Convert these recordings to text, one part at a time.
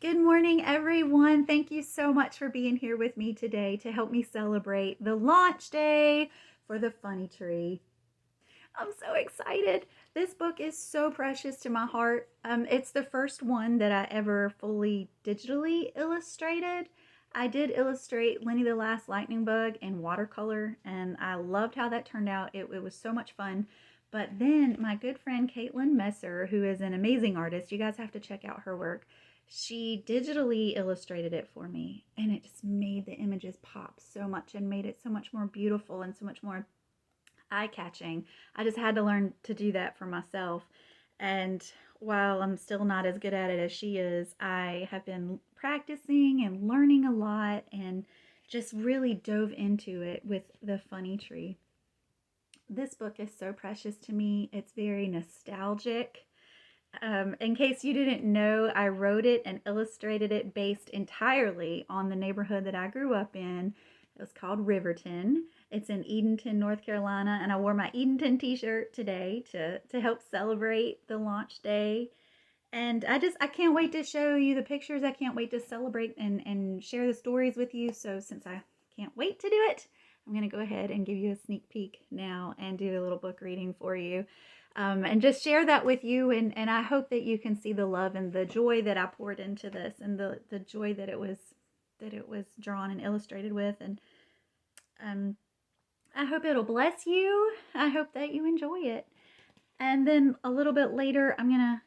Good morning, everyone. Thank you so much for being here with me today to help me celebrate the launch day for the Funny Tree. I'm so excited. This book is so precious to my heart. It's the first one that I ever fully digitally illustrated. I did illustrate Lenny the Last Lightning Bug in watercolor, and I loved how that turned out. It was so much fun. But then my good friend Caitlin Messer, who is an amazing artist, you guys have to check out her work. She digitally illustrated it for me, and it just made the images pop so much and made it so much more beautiful and so much more eye-catching. I just had to learn to do that for myself. And while I'm still not as good at it as she is, I have been practicing and learning a lot and just really dove into it with the Funny Tree. This book is so precious to me. It's very nostalgic. In case you didn't know, I wrote it and illustrated it based entirely on the neighborhood that I grew up in. It was called Riverton. It's in Edenton, North Carolina, and I wore my Edenton t-shirt today to help celebrate the launch day. And I can't wait to show you the pictures. I can't wait to celebrate and share the stories with you. So since I can't wait to do it, I'm going to go ahead and give you a sneak peek now and do a little book reading for you. And just share that with you. And I hope that you can see the love and the joy that I poured into this and the joy that it was drawn and illustrated with. And um, I hope it'll bless you. I hope that you enjoy it. And then a little bit later, I'm going to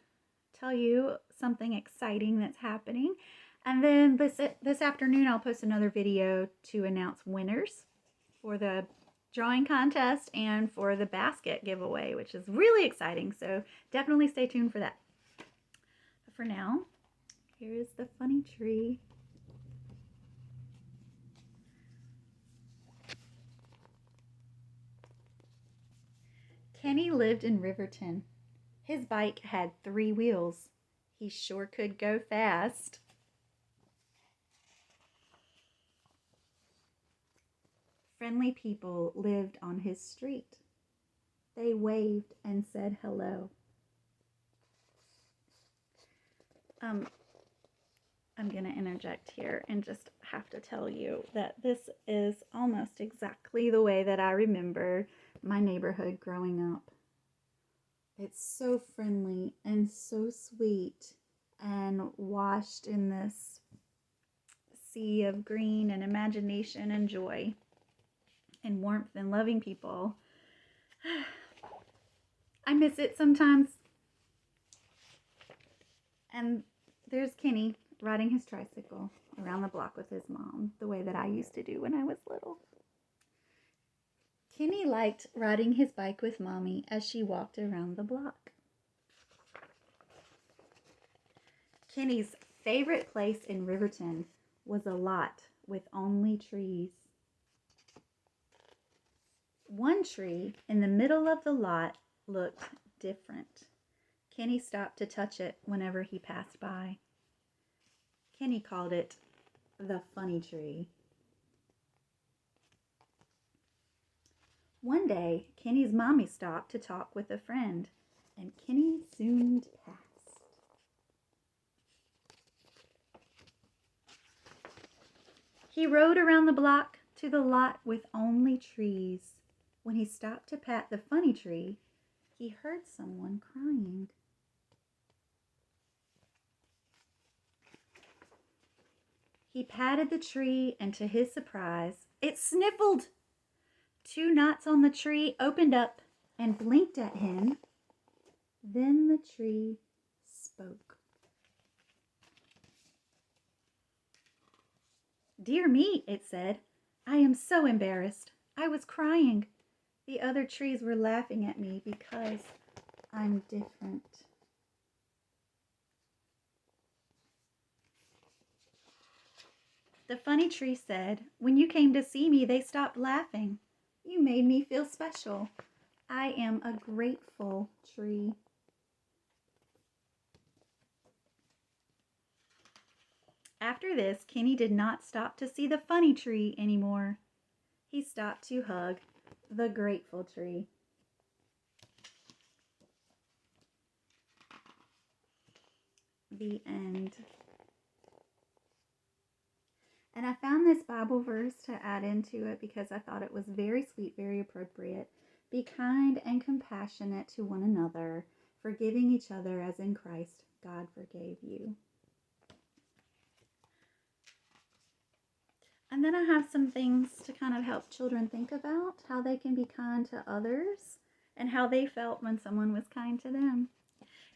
tell you something exciting that's happening. And then this afternoon, I'll post another video to announce winners for the drawing contest and for the basket giveaway, which is really exciting. So definitely stay tuned for that. But for now, here is the Funny Tree. Kenny lived in Riverton. His bike had 3 wheels. He sure could go fast. Friendly people lived on his street. They waved and said hello. I'm going to interject here and just have to tell you that this is almost exactly the way that I remember my neighborhood growing up. It's so friendly and so sweet and washed in this sea of green and imagination and joy and warmth and loving people. I miss it sometimes. And there's Kenny riding his tricycle around the block with his mom, the way that I used to do when I was little. Kenny liked riding his bike with Mommy as she walked around the block. Kenny's favorite place in Riverton was a lot with only trees. One tree in the middle of the lot looked different. Kenny stopped to touch it whenever he passed by. Kenny called it the Funny Tree. One day, Kenny's mommy stopped to talk with a friend, and Kenny zoomed past. He rode around the block to the lot with only trees. When he stopped to pat the Funny Tree, he heard someone crying. He patted the tree, and to his surprise, it sniffled. 2 knots on the tree opened up and blinked at him. Then the tree spoke. "Dear me," it said, "I am so embarrassed. I was crying. The other trees were laughing at me because I'm different." The Funny Tree said, "When you came to see me, they stopped laughing. You made me feel special. I am a grateful tree." After this, Kenny did not stop to see the Funny Tree anymore. He stopped to hug the Grateful Tree. The end. And I found this Bible verse to add into it because I thought it was very sweet, very appropriate. Be kind and compassionate to one another, forgiving each other as in Christ God forgave you. And then I have some things to kind of help children think about how they can be kind to others and how they felt when someone was kind to them.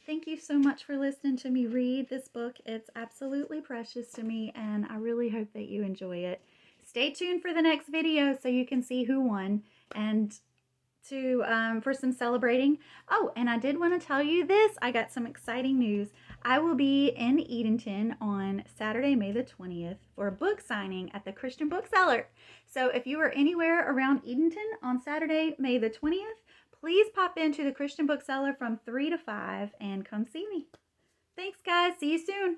Thank you so much for listening to me read this book. It's absolutely precious to me, and I really hope that you enjoy it. Stay tuned for the next video so you can see who won and for some celebrating. Oh, and I did want to tell you this. I got some exciting news. I will be in Edenton on Saturday, May the 20th for a book signing at the Christian Bookseller. So if you are anywhere around Edenton on Saturday, May the 20th, please pop into the Christian Bookseller from 3 to 5 and come see me. Thanks, guys. See you soon.